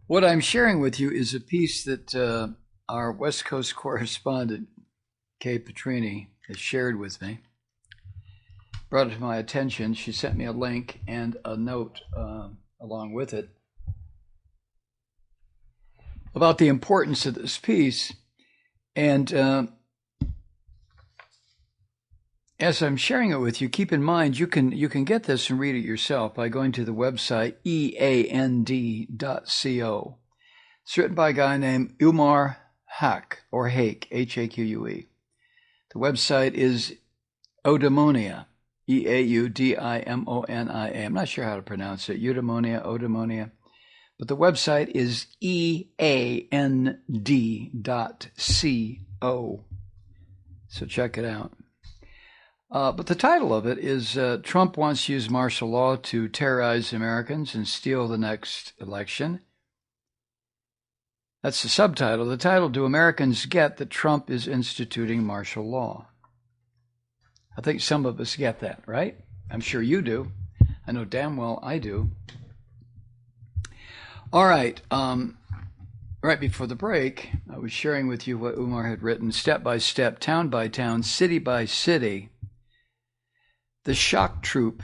What I'm sharing with you is a piece that our West Coast correspondent, Kay Petrini, has shared with me. Brought it to my attention. She sent me a link and a note along with it about the importance of this piece. And as I'm sharing it with you, keep in mind you can get this and read it yourself by going to the website eand.co. It's written by a guy named Umar Haq, or Hake, H-A-Q-U-E. The website is Eudaimonia, E-A-U-D-I-M-O-N-I-A. I'm not sure how to pronounce it, Eudaimonia. But the website is eand.co. So check it out. But the title of it is Trump Wants to Use Martial Law to Terrorize Americans and Steal the Next Election. That's the subtitle. The title, Do Americans Get That Trump is Instituting Martial Law? I think some of us get that, right? I'm sure you do. I know damn well I do. All right. Right before the break, I was sharing with you what Umar had written, step by step, town by town, city by city. The shock troop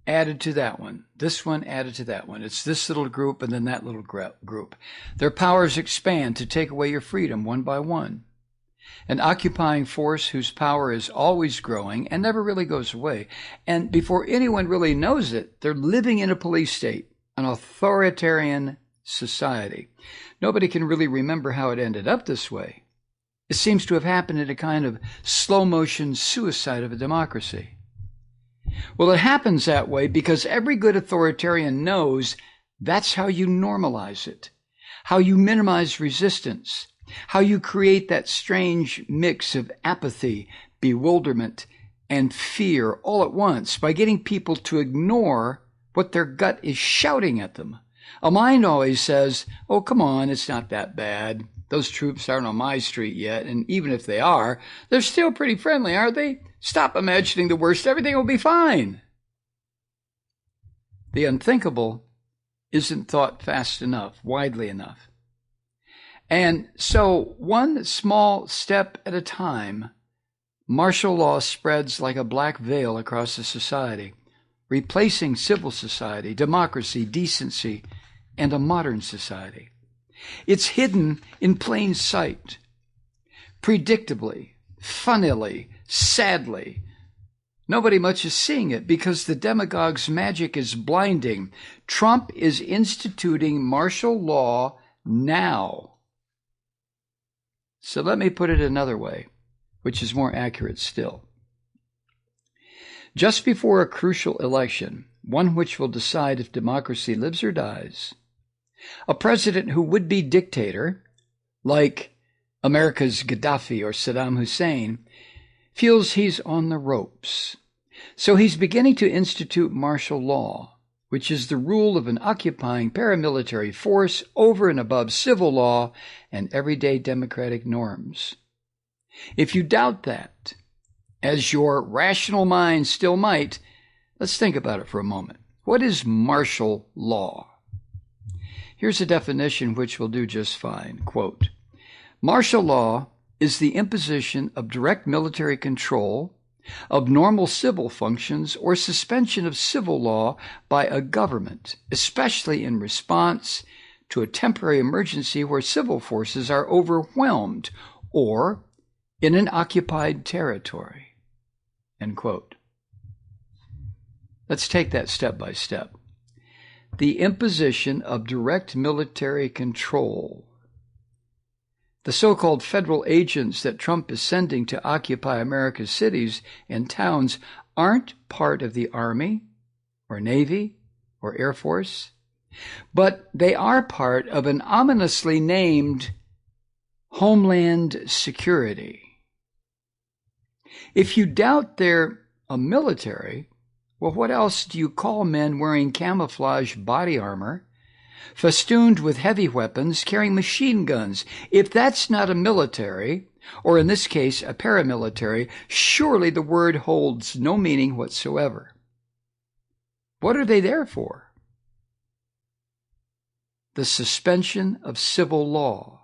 added to that one. This one added to that one. It's this little group and then that little group. Their powers expand to take away your freedom one by one. An occupying force whose power is always growing and never really goes away. And before anyone really knows it, they're living in a police state, an authoritarian society. Nobody can really remember how it ended up this way. It seems to have happened in a kind of slow-motion suicide of a democracy. Well, it happens that way because every good authoritarian knows that's how you normalize it, how you minimize resistance, how you create that strange mix of apathy, bewilderment, and fear all at once by getting people to ignore what their gut is shouting at them. A mind always says, oh, come on, it's not that bad. Those troops aren't on my street yet, and even if they are, they're still pretty friendly, aren't they? Stop imagining the worst. Everything will be fine. The unthinkable isn't thought fast enough, widely enough. And so, one small step at a time, martial law spreads like a black veil across the society, replacing civil society, democracy, decency, and a modern society. It's hidden in plain sight, predictably, funnily, sadly. Nobody much is seeing it because the demagogue's magic is blinding. Trump is instituting martial law now. So let me put it another way, which is more accurate still. Just before a crucial election, one which will decide if democracy lives or dies, a president who would be dictator, like America's Gaddafi or Saddam Hussein, feels he's on the ropes. So he's beginning to institute martial law, which is the rule of an occupying paramilitary force over and above civil law and everyday democratic norms. If you doubt that, as your rational mind still might, let's think about it for a moment. What is martial law? Here's a definition which will do just fine. Quote, martial law is the imposition of direct military control of normal civil functions or suspension of civil law by a government, especially in response to a temporary emergency where civil forces are overwhelmed or in an occupied territory. End quote. Let's take that step by step. The imposition of direct military control. The so-called federal agents that Trump is sending to occupy America's cities and towns aren't part of the Army or Navy or Air Force, but they are part of an ominously named Homeland Security. If you doubt they're a military, well, what else do you call men wearing camouflage body armor, festooned with heavy weapons, carrying machine guns? If that's not a military, or in this case, a paramilitary, surely the word holds no meaning whatsoever. What are they there for? The suspension of civil law.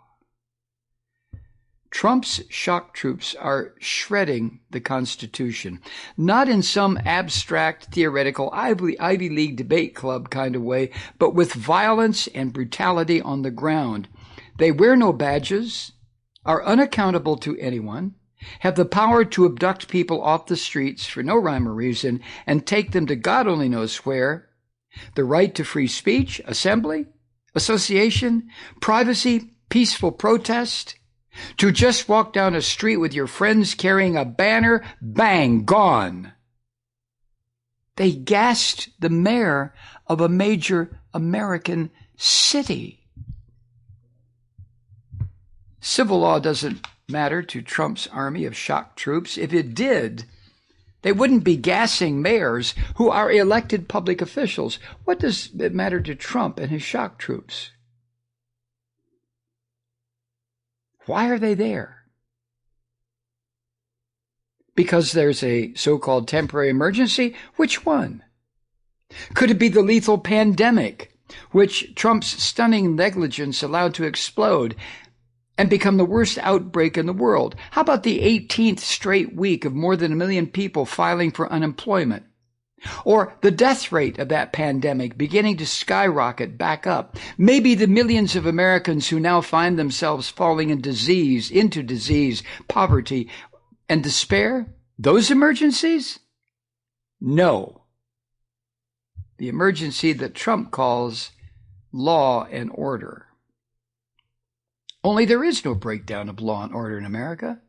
Trump's shock troops are shredding the Constitution, not in some abstract, theoretical, Ivy League debate club kind of way, but with violence and brutality on the ground. They wear no badges, are unaccountable to anyone, have the power to abduct people off the streets for no rhyme or reason and take them to God only knows where. The right to free speech, assembly, association, privacy, peaceful protest. To just walk down a street with your friends carrying a banner, bang, gone. They gassed the mayor of a major American city. Civil law doesn't matter to Trump's army of shock troops. If it did, they wouldn't be gassing mayors who are elected public officials. What does it matter to Trump and his shock troops? Why are they there? Because there's a so-called temporary emergency? Which one? Could it be the lethal pandemic, which Trump's stunning negligence allowed to explode and become the worst outbreak in the world? How about the 18th straight week of more than 1 million people filing for unemployment? Or the death rate of that pandemic beginning to skyrocket back up. Maybe the millions of Americans who now find themselves falling into disease, poverty, and despair. Those emergencies? No. The emergency that Trump calls law and order. Only there is no breakdown of law and order in America.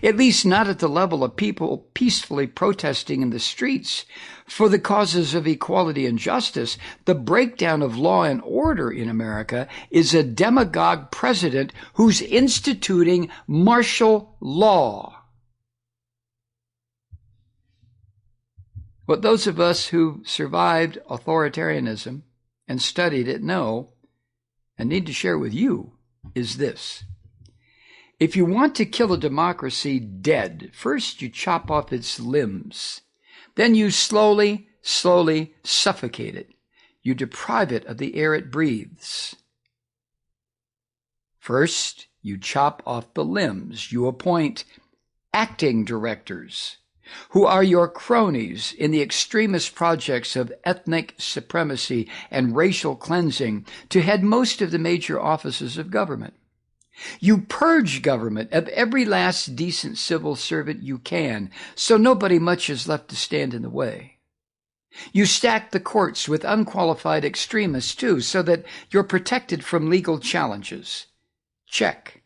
At least not at the level of people peacefully protesting in the streets for the causes of equality and justice. The breakdown of law and order in America is a demagogue president who's instituting martial law. What those of us who survived authoritarianism and studied it know and need to share with you is this. If you want to kill a democracy dead, first you chop off its limbs. Then you slowly suffocate it. You deprive it of the air it breathes. First, you chop off the limbs. You appoint acting directors, who are your cronies in the extremist projects of ethnic supremacy and racial cleansing, to head most of the major offices of government. You purge government of every last decent civil servant you can, so nobody much is left to stand in the way. You stack the courts with unqualified extremists, too, so that you're protected from legal challenges. Check,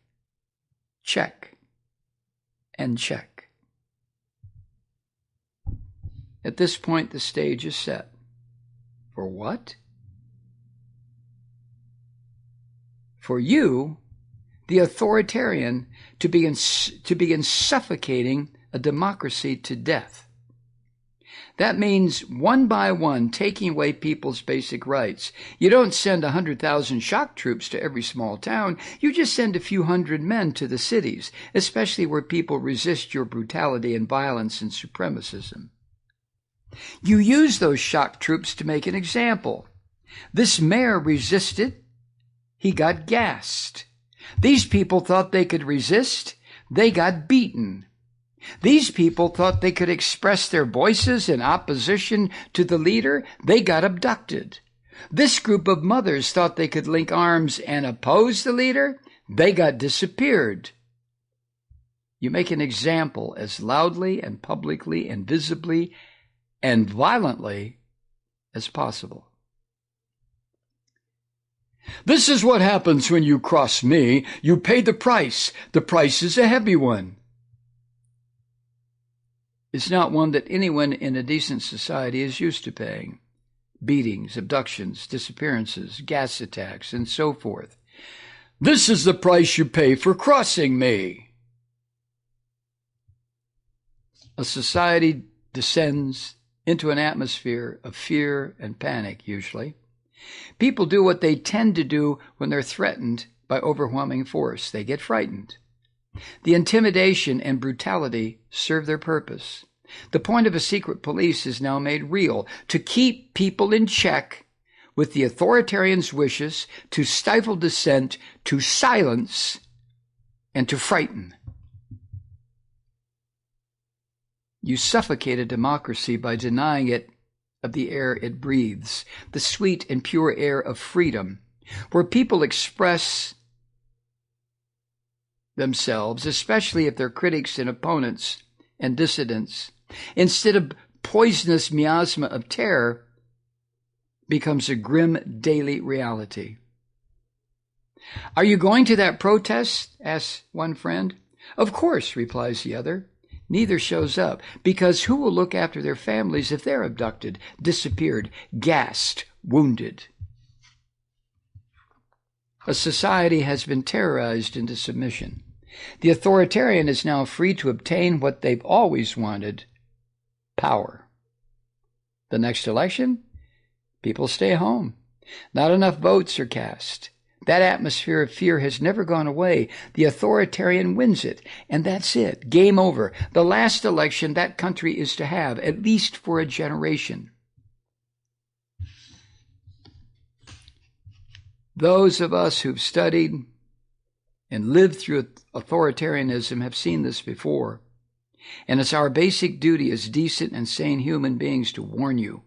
check, and check. At this point, the stage is set. For what? For you, the authoritarian, to begin suffocating a democracy to death. That means one by one taking away people's basic rights. You don't send 100,000 shock troops to every small town. You just send a few hundred men to the cities, especially where people resist your brutality and violence and supremacism. You use those shock troops to make an example. This mayor resisted. He got gassed. These people thought they could resist. They got beaten. These people thought they could express their voices in opposition to the leader. They got abducted. This group of mothers thought they could link arms and oppose the leader. They got disappeared. You make an example as loudly and publicly and visibly and violently as possible. This is what happens when you cross me. You pay the price. The price is a heavy one. It's not one that anyone in a decent society is used to paying. Beatings, abductions, disappearances, gas attacks, and so forth. This is the price you pay for crossing me. A society descends into an atmosphere of fear and panic, usually. People do what they tend to do when they're threatened by overwhelming force. They get frightened. The intimidation and brutality serve their purpose. The point of a secret police is now made real, to keep people in check with the authoritarian's wishes, to stifle dissent, to silence, and to frighten. You suffocate a democracy by denying it of the air it breathes, the sweet and pure air of freedom, where people express themselves, especially if they're critics and opponents and dissidents, instead of poisonous miasma of terror, becomes a grim daily reality. Are you going to that protest? Asks one friend. Of course, replies the other. Neither shows up, because who will look after their families if they're abducted, disappeared, gassed, wounded? A society has been terrorized into submission. The authoritarian is now free to obtain what they've always wanted, power. The next election, people stay home. Not enough votes are cast. That atmosphere of fear has never gone away. The authoritarian wins it, and that's it. Game over. The last election that country is to have, at least for a generation. Those of us who've studied and lived through authoritarianism have seen this before, and it's our basic duty as decent and sane human beings to warn you.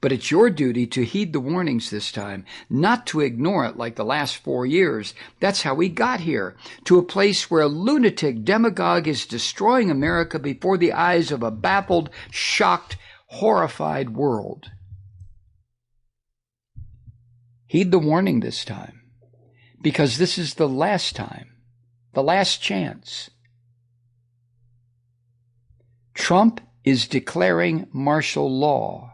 But it's your duty to heed the warnings this time, not to ignore it like the last 4 years. That's how we got here, to a place where a lunatic demagogue is destroying America before the eyes of a baffled, shocked, horrified world. Heed the warning this time, because this is the last time, the last chance. Trump is declaring martial law,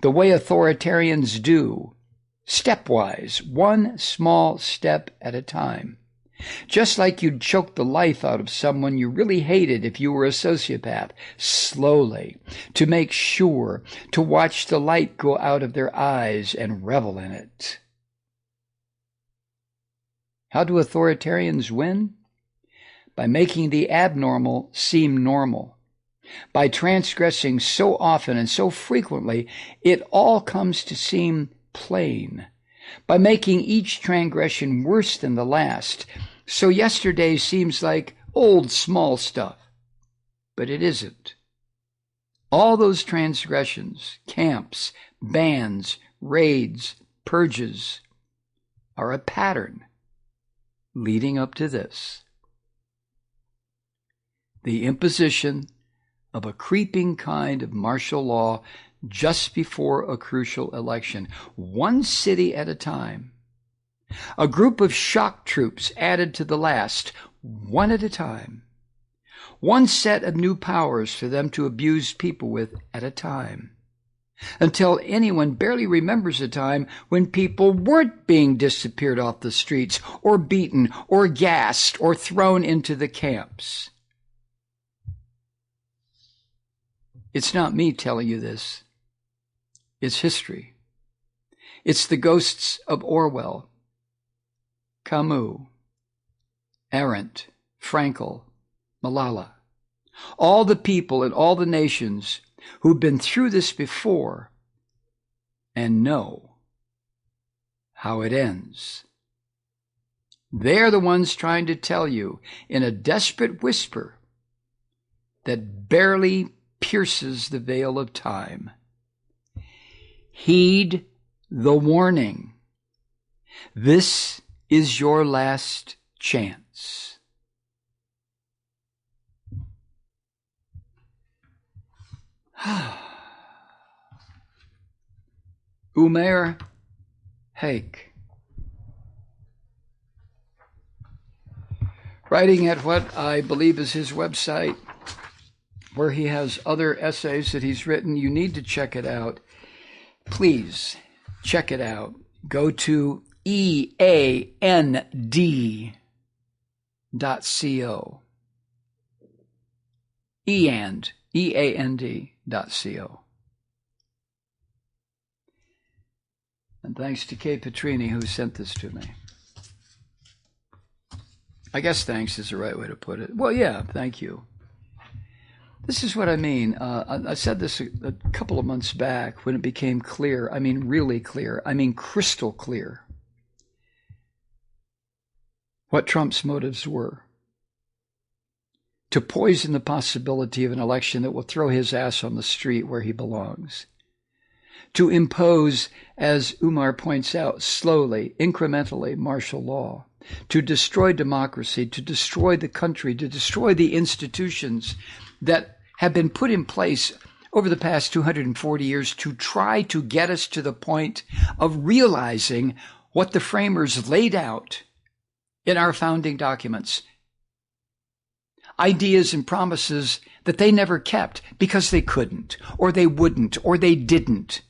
the way authoritarians do, stepwise, one small step at a time. Just like you'd choke the life out of someone you really hated if you were a sociopath, slowly, to make sure, to watch the light go out of their eyes and revel in it. How do authoritarians win? By making the abnormal seem normal. By transgressing so often and so frequently, it all comes to seem plain. By making each transgression worse than the last, so yesterday seems like old small stuff. But it isn't. All those transgressions, camps, bans, raids, purges, are a pattern leading up to this. The imposition of a creeping kind of martial law just before a crucial election, one city at a time. A group of shock troops added to the last, one at a time. One set of new powers for them to abuse people with at a time. Until anyone barely remembers a time when people weren't being disappeared off the streets, or beaten, or gassed, or thrown into the camps. It's not me telling you this. It's history. It's the ghosts of Orwell, Camus, Arendt, Frankel, Malala. All the people in all the nations who've been through this before and know how it ends. They're the ones trying to tell you in a desperate whisper that barely pierces the veil of time. Heed the warning. This is your last chance. Umair Haque, writing at what I believe is his website, where he has other essays that he's written. You need to check it out. Please check it out. Go to eand.co. eand.co. And thanks to Kay Petrini, who sent this to me. I guess thanks is the right way to put it. Well, yeah, thank you. This is what I mean. I said this a couple of months back when it became clear. I mean, really clear. I mean, crystal clear what Trump's motives were. To poison the possibility of an election that will throw his ass on the street where he belongs. To impose, as Umar points out, slowly, incrementally, martial law. To destroy democracy, to destroy the country, to destroy the institutions that have been put in place over the past 240 years to try to get us to the point of realizing what the framers laid out in our founding documents. Ideas and promises that they never kept because they couldn't, or they wouldn't, or they didn't.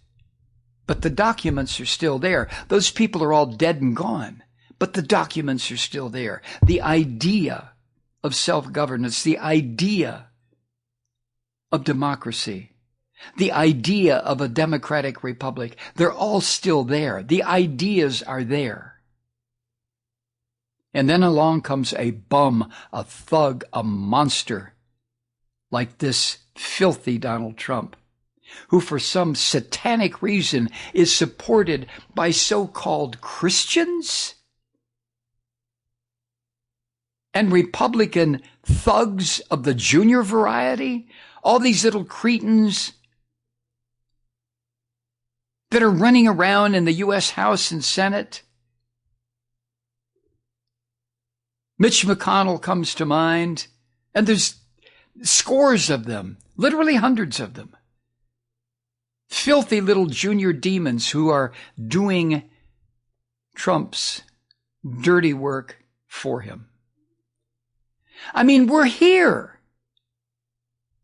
But the documents are still there. Those people are all dead and gone, but the documents are still there. The idea of self-governance, the idea of democracy, the idea of a democratic republic, they're all still there. The ideas are there. And then along comes a bum, a thug, a monster like this filthy Donald Trump, who for some satanic reason is supported by so-called Christians and Republican thugs of the junior variety, all these little cretins that are running around in the U.S. House and Senate. Mitch McConnell comes to mind, and there's scores of them, literally hundreds of them. Filthy little junior demons who are doing Trump's dirty work for him. I mean, we're here.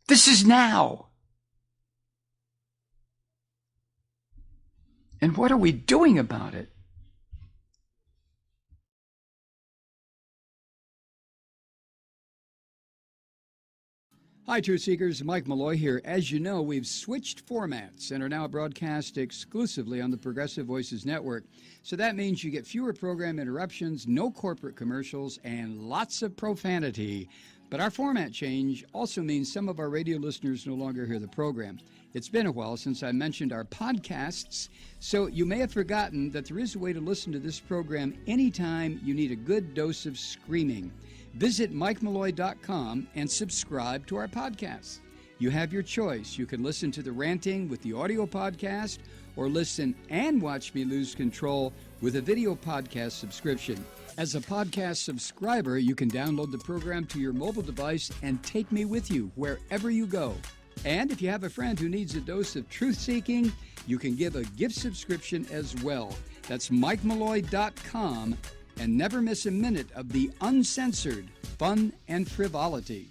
This is now. And what are we doing about it? Hi, Truth Seekers. Mike Malloy here. As you know, we've switched formats and are now broadcast exclusively on the Progressive Voices Network. So that means you get fewer program interruptions, no corporate commercials, and lots of profanity. But our format change also means some of our radio listeners no longer hear the program. It's been a while since I mentioned our podcasts, so you may have forgotten that there is a way to listen to this program anytime you need a good dose of screaming. Visit MikeMalloy.com and subscribe to our podcast. You have your choice. You can listen to The Ranting with the audio podcast or listen and watch me lose control with a video podcast subscription. As a podcast subscriber, you can download the program to your mobile device and take me with you wherever you go. And if you have a friend who needs a dose of truth-seeking, you can give a gift subscription as well. That's MikeMalloy.com. And never miss a minute of the uncensored fun and frivolity.